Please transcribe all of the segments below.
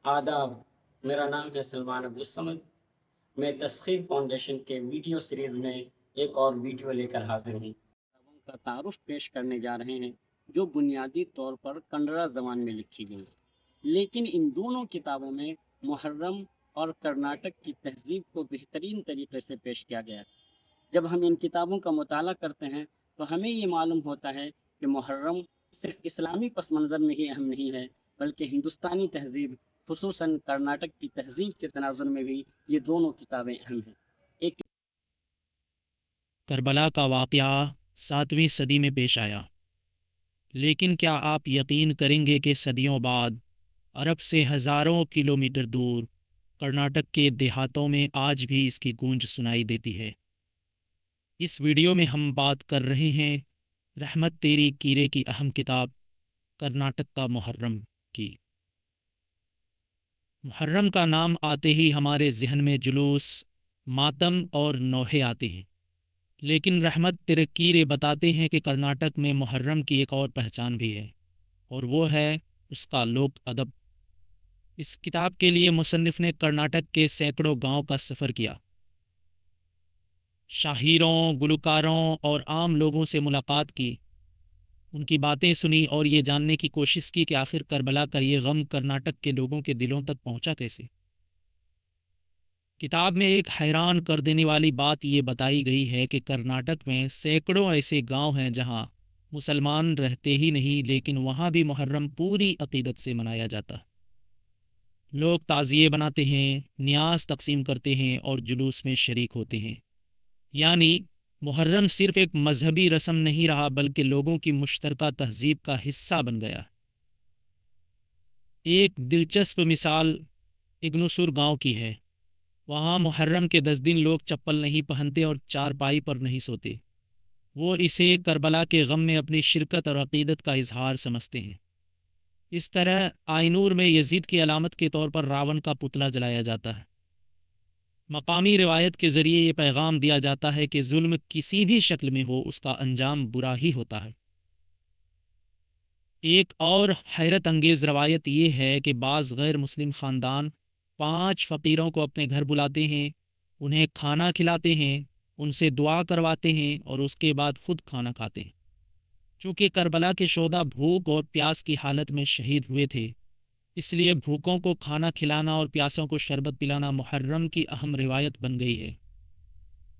आदाब। मेरा नाम है सलमान अब्दुल समद। मैं तस्खीर फाउंडेशन के वीडियो सीरीज़ में एक और वीडियो लेकर हाजिर हूँ। किताबों का तारुफ पेश करने जा रहे हैं जो बुनियादी तौर पर कन्नड़ा ज़बान में लिखी गई, लेकिन इन दोनों किताबों में मुहर्रम और कर्नाटक की तहजीब को बेहतरीन तरीके से पेश किया गया है। जब हम इन किताबों का मुताला करते हैं तो हमें ये मालूम होता है कि मुहर्रम सिर्फ इस्लामी पस मंज़र में ही अहम नहीं है, बल्कि हिंदुस्तानी तहजीब, खुसूसन कर्नाटक की तहजीब के तनाजुर में भी ये दोनों किताबें अहम हैं। एक करबला का वाक़या 7वीं सदी में पेश आया, लेकिन क्या आप यकीन करेंगे कि सदियों बाद अरब से हज़ारों किलोमीटर दूर कर्नाटक के देहातों में आज भी इसकी गूंज सुनाई देती है। इस वीडियो में हम बात कर रहे हैं रहमत तेरी कीरे की अहम किताब कर्नाटक का मुहर्रम की। मुहर्रम का नाम आते ही हमारे जहन में जुलूस, मातम और नौहे आते हैं, लेकिन रहमत तेरे कीरे बताते हैं कि कर्नाटक में मुहर्रम की एक और पहचान भी है, और वो है उसका लोक अदब। इस किताब के लिए मुसन्निफ़ ने कर्नाटक के सैकड़ों गांव का सफ़र किया, शाहीरों, गुलकारों और आम लोगों से मुलाकात की, उनकी बातें सुनी और ये जानने की कोशिश की कि आखिर करबला का ये गम कर्नाटक के लोगों के दिलों तक पहुंचा कैसे। किताब में एक हैरान कर देने वाली बात ये बताई गई है कि कर्नाटक में सैकड़ों ऐसे गांव हैं जहां मुसलमान रहते ही नहीं, लेकिन वहां भी मुहर्रम पूरी अकीदत से मनाया जाता। लोग ताज़िए बनाते हैं, न्यास तकसीम करते हैं और जुलूस में शरीक होते हैं। यानी मुहर्रम सिर्फ एक मजहबी रस्म नहीं रहा, बल्कि लोगों की मुश्तरका तहजीब का हिस्सा बन गया। एक दिलचस्प मिसाल इग्नुसुर गांव की है। वहाँ मुहर्रम के 10 दिन लोग चप्पल नहीं पहनते और चारपाई पर नहीं सोते। वो इसे करबला के गम में अपनी शिरकत और अकीदत का इजहार समझते हैं। इस तरह आइनूर में यजीद की अलामत के तौर पर रावण का पुतला जलाया जाता है। मकामी रिवायत के ज़रिए ये पैगाम दिया जाता है कि जुल्म किसी भी शक्ल में हो, उसका अंजाम बुरा ही होता है। एक और हैरत अंगेज़ रवायत ये है कि बाज़ गैर मुस्लिम ख़ानदान 5 फ़कीरों को अपने घर बुलाते हैं, उन्हें खाना खिलाते हैं, उनसे दुआ करवाते हैं और उसके बाद ख़ुद खाना खाते हैं। चूँकि करबला के शोधा भूख और प्यास की हालत में शहीद हुए थे, इसलिए भूखों को खाना खिलाना और प्यासों को शरबत पिलाना मुहर्रम की अहम रिवायत बन गई है।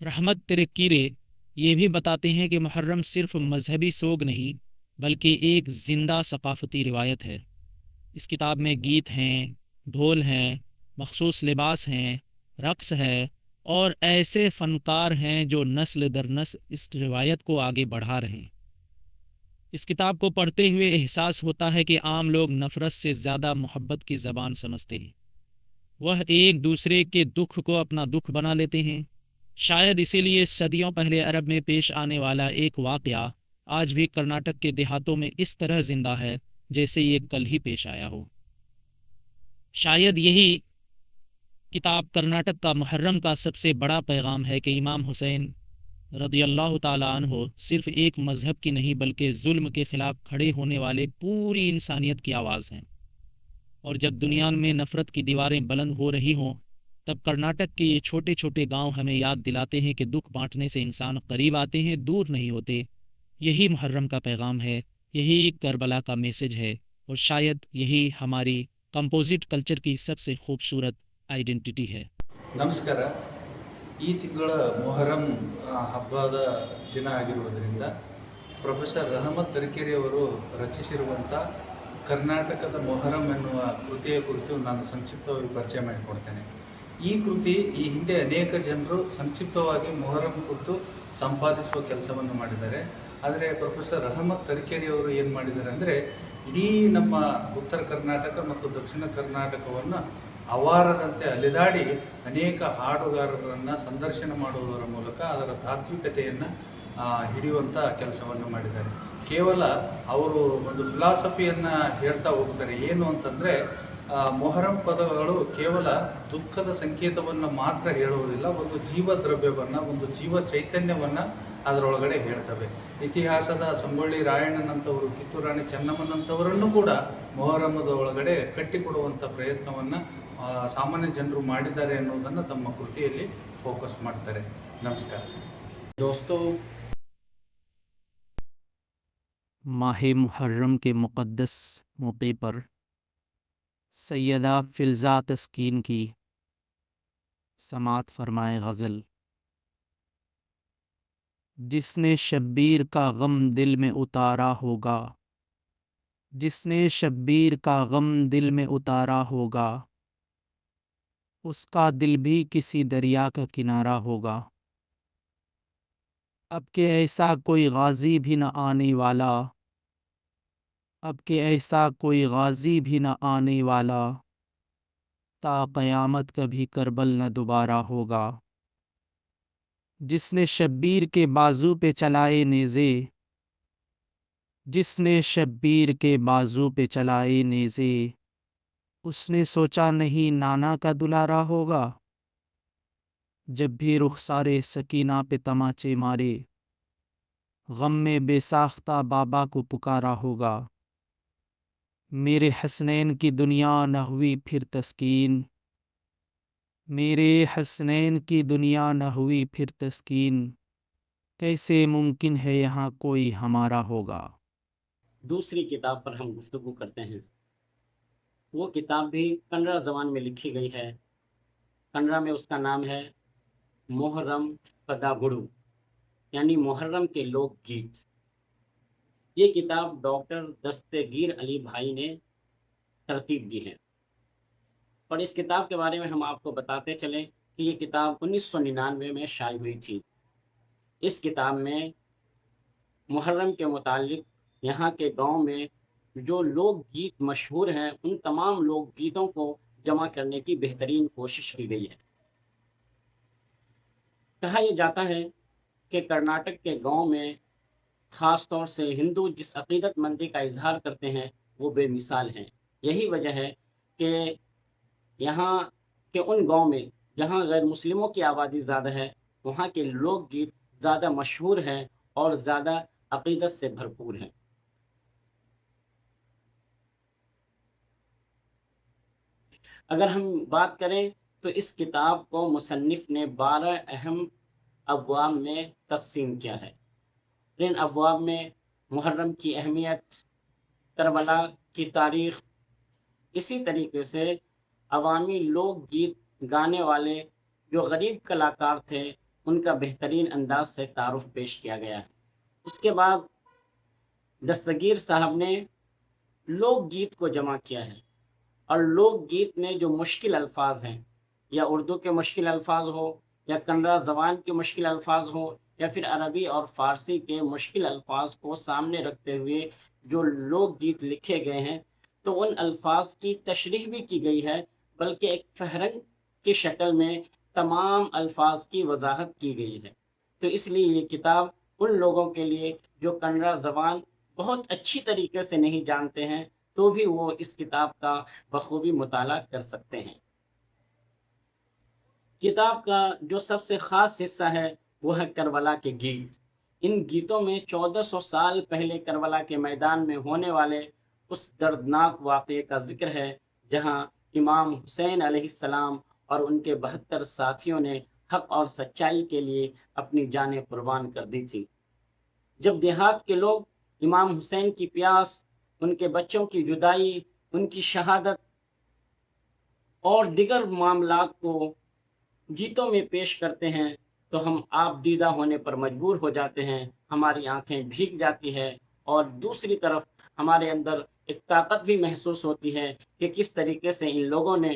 रहमत तेरे कीरे ये भी बताते हैं कि मुहर्रम सिर्फ मजहबी सोग नहीं, बल्कि एक ज़िंदा सकाफ़ती रिवायत है। इस किताब में गीत हैं, ढोल हैं, मखसूस लिबास हैं, रक़्स है और ऐसे फ़नकार हैं जो नस्ल दर नस्ल इस रिवायत को आगे बढ़ा रहे हैं। इस किताब को पढ़ते हुए एहसास होता है कि आम लोग नफ़रत से ज़्यादा मोहब्बत की ज़बान समझते हैं। वह एक दूसरे के दुख को अपना दुख बना लेते हैं। शायद इसीलिए सदियों पहले अरब में पेश आने वाला एक वाक़या आज भी कर्नाटक के देहातों में इस तरह ज़िंदा है जैसे ये कल ही पेश आया हो। शायद यही किताब कर्नाटक का मुहर्रम का सबसे बड़ा पैगाम है कि इमाम हुसैन रज़ियल्लाहु ताला अन्हु सिर्फ़ एक मज़हब की नहीं, बल्कि जुल्म के ख़िलाफ़ खड़े होने वाले पूरी इंसानियत की आवाज़ हैं। और जब दुनिया में नफ़रत की दीवारें बुलंद हो रही हों, तब कर्नाटक के ये छोटे छोटे गांव हमें याद दिलाते हैं कि दुख बांटने से इंसान करीब आते हैं, दूर नहीं होते। यही मुहर्रम का पैगाम है, यही करबला का मैसेज है, और शायद यही हमारी कंपोजिट कल्चर की सबसे खूबसूरत आइडेंटिटी है। ನಮಸ್ಕಾರ. ಈ ತಿಂಗಳ ಮೊಹರಂ ಹಬ್ಬದ ದಿನ ಆಗಿರುವುದರಿಂದ ಪ್ರೊಫೆಸರ್ ರಹಮತ್ ತರೀಕೆರೆ ಅವರು ರಚಿಸಿರುವಂಥ ಕರ್ನಾಟಕದ ಮೊಹರಂ ಎನ್ನುವ ಕೃತಿಯ ಕುರಿತು ನಾನು ಸಂಕ್ಷಿಪ್ತವಾಗಿ ಪರಿಚಯ ಮಾಡಿಕೊಡ್ತೇನೆ. ಈ ಕೃತಿ ಈ ಹಿಂದೆ ಅನೇಕ ಜನರು ಸಂಕ್ಷಿಪ್ತವಾಗಿ ಮೊಹರಂ ಕುರಿತು ಸಂಪಾದಿಸುವ ಕೆಲಸವನ್ನು ಮಾಡಿದ್ದಾರೆ. ಆದರೆ ಪ್ರೊಫೆಸರ್ ರಹಮತ್ ತರೀಕೆರೆ ಅವರು ಏನು ಮಾಡಿದ್ದಾರೆ ಅಂದರೆ, ಇಡೀ ನಮ್ಮ ಉತ್ತರ ಕರ್ನಾಟಕ ಮತ್ತು ದಕ್ಷಿಣ ಕರ್ನಾಟಕವನ್ನು ಅವಾರದಂತೆ ಅಲೆದಾಡಿ ಅನೇಕ ಹಾಡುಗಾರರನ್ನು ಸಂದರ್ಶನ ಮಾಡುವುದರ ಮೂಲಕ ಅದರ ತಾತ್ವಿಕತೆಯನ್ನು ಹಿಡಿಯುವಂಥ ಕೆಲಸವನ್ನು ಮಾಡಿದ್ದಾರೆ. ಕೇವಲ ಅವರು ಒಂದು ಫಿಲಾಸಫಿಯನ್ನು ಹೇಳ್ತಾ ಹೋಗ್ತಾರೆ. ಏನು ಅಂತಂದರೆ, ಮೊಹರಂ ಪದಗಳು ಕೇವಲ ದುಃಖದ ಸಂಕೇತವನ್ನು ಮಾತ್ರ ಹೇಳುವುದಿಲ್ಲ, ಒಂದು ಜೀವ ದ್ರವ್ಯವನ್ನು, ಒಂದು ಜೀವ ಚೈತನ್ಯವನ್ನು ಅದರೊಳಗಡೆ ಹೇಳ್ತವೆ. ಇತಿಹಾಸದ ಸಂಗೊಳ್ಳಿ ರಾಯಣ್ಣನಂಥವರು, ಕಿತ್ತೂರು ರಾಣಿ ಚೆನ್ನಮ್ಮನಂಥವರನ್ನು ಕೂಡ ಮೊಹರಮದ ಒಳಗಡೆ ಕಟ್ಟಿಕೊಡುವಂಥ ಪ್ರಯತ್ನವನ್ನು ಸಾಮಾನ್ಯ ಜನರು ಮಾಡಿದ್ದಾರೆ ಅನ್ನೋದನ್ನು ತಮ್ಮ ಕೃತಿಯಲ್ಲಿ ಫೋಕಸ್ ಮಾಡ್ತಾರೆ. ನಮಸ್ಕಾರ दोस्तों, माह मुहर्रम के मुक़द्दस मौके पर सैयदा फ़िज़ा तस्कीन की समात फरमाए गज़ल। जिसने शब्बीर का गम दिल में उतारा होगा, जिसने शब्बीर का गम दिल में उतारा होगा, उसका दिल भी किसी दरिया का किनारा होगा। अब के ऐसा कोई गाज़ी भी न आने वाला, अब के ऐसा कोई गाज़ी भी न आने वाला, ता क़यामत कभी करबल न दोबारा होगा। जिसने शब्बीर के बाजू पे चलाए नेज़े, जिसने शब्बीर के बाजू पे चलाए नेज़े, उसने सोचा नहीं नाना का दुलारा होगा। जब भी रुखसारे सकीना पे तमाचे मारे, गम में बेसाख्ता बाबा को पुकारा होगा। मेरे हसनैन की दुनिया न हुई फिर तस्कीन, मेरे हसनैन की दुनिया न हुई फिर तस्कीन, कैसे मुमकिन है यहाँ कोई हमारा होगा। दूसरी किताब पर हम गुफ्तगू करते हैं। वो किताब भी कन्नड़ा ज़बान में लिखी गई है। कन्नड़ा में उसका नाम है मोहर्रम पदागुड़ू, यानी मुहर्रम के लोकगीत। ये किताब डॉक्टर दस्तगीर अली भाई ने तरतीब दी है। और इस किताब के बारे में हम आपको बताते चलें कि ये किताब 1999 में शाये हुई थी। इस किताब में मुहर्रम के मुतालिक यहाँ के गांव में जो लोकगीत मशहूर हैं, उन तमाम लोकगीतों को जमा करने की बेहतरीन कोशिश की गई है। कहा यह जाता है कि कर्नाटक के गांव में ख़ास तौर से हिंदू जिस अक़ीदतमंदी का इजहार करते हैं वो बेमिसाल हैं। यही वजह है कि यहाँ के उन गांव में जहाँ गैर मुस्लिमों की आबादी ज़्यादा है, वहाँ के लोकगीत ज़्यादा मशहूर हैं और ज़्यादा अक़ीदत से भरपूर हैं। अगर हम बात करें तो इस किताब को मुसन्निफ़ ने 12 अहम अबवाब में तक़सीम किया है। इन अबवाब में मुहर्रम की अहमियत, करबला की तारीख़, इसी तरीके से अवामी लोकगीत गाने वाले जो गरीब कलाकार थे उनका बेहतरीन अंदाज से तारुफ पेश किया गया है। उसके बाद दस्तगीर साहब ने लोकगीत को जमा किया है और लोकगीत में जो मुश्किल अल्फाज हैं, या उर्दू के मुश्किल अल्फाज हो, या कन्नड़ा ज़बान के मुश्किल अल्फाज हो, या फिर अरबी और फ़ारसी के मुश्किल अल्फाज को सामने रखते हुए जो लोकगीत लिखे गए हैं, तो उन अल्फाज की तशरीह भी की गई है, बल्कि एक फ़हरंग की शक्ल में तमाम अल्फाज की वजाहत की गई है। तो इसलिए ये किताब उन लोगों के लिए जो कन्नड़ा ज़बान बहुत अच्छी तरीके से नहीं जानते हैं, तो भी वो इस किताब का बखूबी मुताला कर सकते हैं। किताब का जो सबसे ख़ास हिस्सा है वो है करबला के गीत। इन गीतों में 1400 साल पहले करबला के मैदान में होने वाले उस दर्दनाक वाक़े का ज़िक्र है, जहाँ इमाम हुसैन अलैहिस्सलाम और उनके 72 साथियों ने हक़ और सच्चाई के लिए अपनी जानें कुर्बान कर दी थी। जब देहात के लोग इमाम हुसैन की प्यास, उनके बच्चों की जुदाई, उनकी शहादत और दिगर मामलात को गीतों में पेश करते हैं, तो हम आप दीदा होने पर मजबूर हो जाते हैं, हमारी आंखें भीग जाती है और दूसरी तरफ हमारे अंदर एक ताकत भी महसूस होती है कि किस तरीके से इन लोगों ने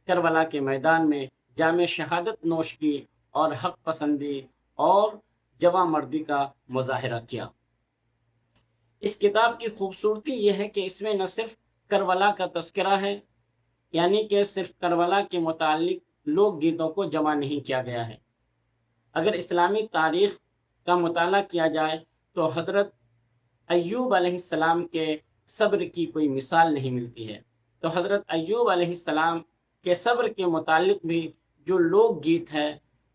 करबला के मैदान में जामे शहादत नोश की और हक पसंदी और जवा मर्दी का मुजाहरा किया। इस किताब की खूबसूरती यह है कि इसमें न सिर्फ करबला का तस्करा है, यानी कि सिर्फ करबला के मुतालिक लोकगीतों को जमा नहीं किया गया है। अगर इस्लामी तारीख़ का मुताला किया जाए तो हज़रत अय्यूब अलैहिस्सलाम के सब्र की कोई मिसाल नहीं मिलती है। तो हज़रत अय्यूब अलैहिस्सलाम के सब्र के मुतालिक भी जो लोकगीत है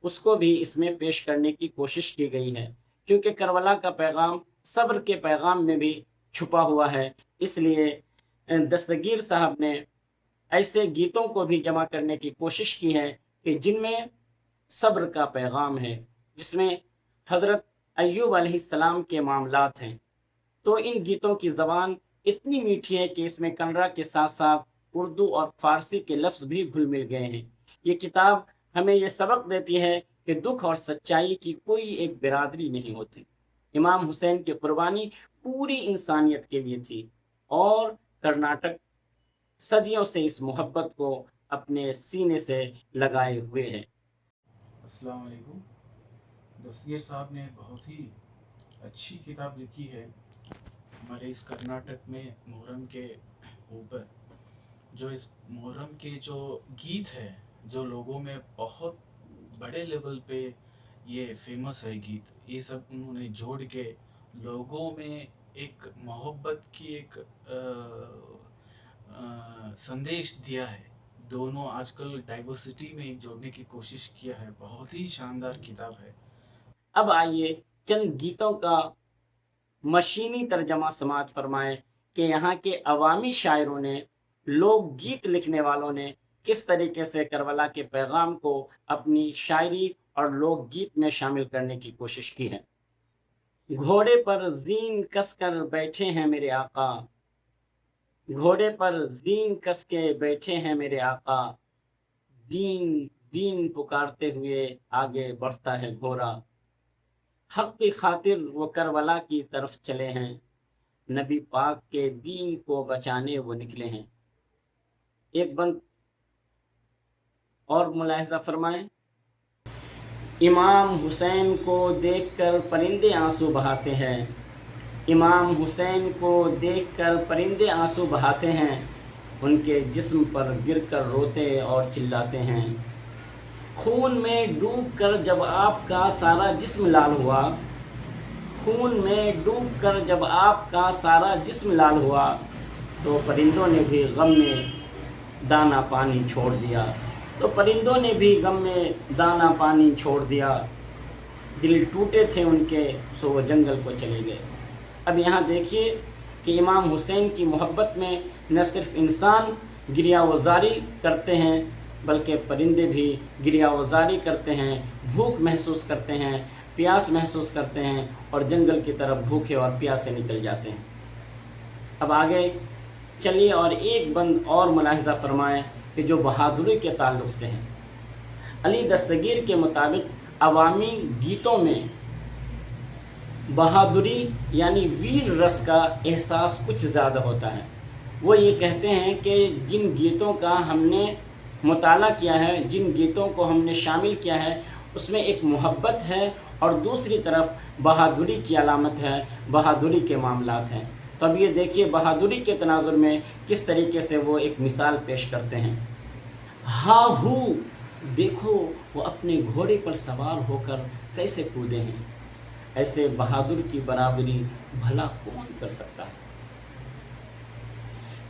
उसको भी इसमें पेश करने की कोशिश की गई है, क्योंकि करबला का पैगाम सब्र के पैगाम में भी छुपा हुआ है। इसलिए दस्तगीर साहब ने ऐसे गीतों को भी जमा करने की कोशिश की है कि जिनमें सब्र का पैगाम है, जिसमें हज़रत अय्यूब अलैहिस्सलाम के मामलात हैं। तो इन गीतों की ज़बान इतनी मीठी है कि इसमें कन्नड़ा के साथ साथ उर्दू और फ़ारसी के लफ्ज़ भी घुल मिल गए हैं। ये किताब हमें ये सबक देती है कि दुख और सच्चाई की कोई एक बिरादरी नहीं होती। इमाम हुसैन की कुर्बानी पूरी इंसानियत के लिए थी और कर्नाटक सदियों से इस मोहब्बत को अपने सीने से लगाए हुए है। अस्सलाम वालेकुम। दस्तगीर साहब ने बहुत ही अच्छी किताब लिखी है हमारे इस कर्नाटक में मुहर्रम के ऊपर। जो इस मुहर्रम के जो गीत है, जो लोगों में बहुत बड़े लेवल पे ये फेमस है गीत, ये सब उन्होंने जोड़ के लोगों में एक मोहब्बत की एक संदेश दिया है। दोनों आजकल डाइवर्सिटी में जोड़ने की कोशिश किया है। बहुत ही शानदार किताब है। अब आइए चंद गीतों का मशीनी तर्जमा समाअत फरमाएं कि यहाँ के अवामी शायरों ने, लोक गीत लिखने वालों ने किस तरीके से करबला के पैगाम को अपनी शायरी और लोक गीत में शामिल करने की कोशिश की है। घोड़े पर जीन कस कर बैठे हैं मेरे आका, घोड़े पर जीन कस के बैठे हैं मेरे आका, दीन दीन पुकारते हुए आगे बढ़ता है घोड़ा, हक की खातिर वो करबला की तरफ चले हैं, नबी पाक के दीन को बचाने वो निकले हैं। एक बंद और मुलाहिजा फरमाएं। इमाम हुसैन को देखकर परिंदे आंसू बहाते हैं, इमाम हुसैन को देखकर परिंदे आंसू बहाते हैं, उनके जिस्म पर गिरकर रोते और चिल्लाते हैं। खून में डूबकर जब आपका सारा जिस्म लाल हुआ, खून में डूबकर जब आपका सारा जिस्म लाल हुआ, तो परिंदों ने भी गम में दाना पानी छोड़ दिया, तो परिंदों ने भी गम में दाना पानी छोड़ दिया। दिल टूटे थे उनके, सो वो जंगल को चले गए। अब यहाँ देखिए कि इमाम हुसैन की मोहब्बत में न सिर्फ इंसान गिरियावज़ारी करते हैं, बल्कि परिंदे भी गिरियावज़ारी करते हैं, भूख महसूस करते हैं, प्यास महसूस करते हैं और जंगल की तरफ भूखे और प्यासे निकल जाते हैं। अब आगे चलिए और एक बंद और मुलाहिजा फरमाएं कि जो बहादुरी के ताल्लुक़ से हैं। अली दस्तगीर के मुताबिक अवामी गीतों में बहादुरी यानी वीर रस का एहसास कुछ ज़्यादा होता है। वो ये कहते हैं कि जिन गीतों का हमने मुताला किया है, जिन गीतों को हमने शामिल किया है, उसमें एक मोहब्बत है और दूसरी तरफ बहादुरी की अलामत है, बहादुरी के मामलात हैं। तो अब ये देखिए बहादुरी के तनाजुर में किस तरीके से वो एक मिसाल पेश करते हैं। हाँ हू देखो वो अपने घोड़े पर सवार होकर कैसे कूदे हैं, ऐसे बहादुर की बराबरी भला कौन कर सकता है।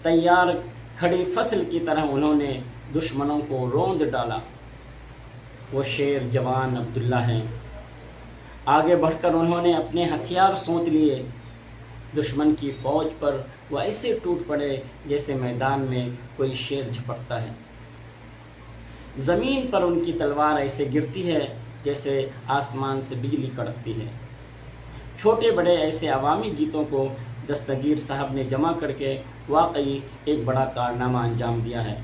तैयार खड़ी फसल की तरह उन्होंने दुश्मनों को रौंद डाला। वो शेर जवान अब्दुल्ला हैं। आगे बढ़कर उन्होंने अपने हथियार सोंत लिए। दुश्मन की फ़ौज पर वो ऐसे टूट पड़े जैसे मैदान में कोई शेर झपटता है। ज़मीन पर उनकी तलवार ऐसे गिरती है जैसे आसमान से बिजली कड़कती है। छोटे बड़े ऐसे अवामी गीतों को दस्तगीर साहब ने जमा करके वाकई एक बड़ा कारनामा अंजाम दिया है।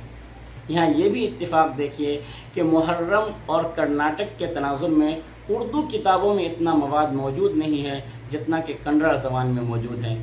यहाँ ये भी इत्तेफाक देखिए कि मुहर्रम और कर्नाटक के तनाजुर में उर्दू किताबों में इतना मवाद मौजूद नहीं है जितना कि कन्नड़ ज़बान में मौजूद है।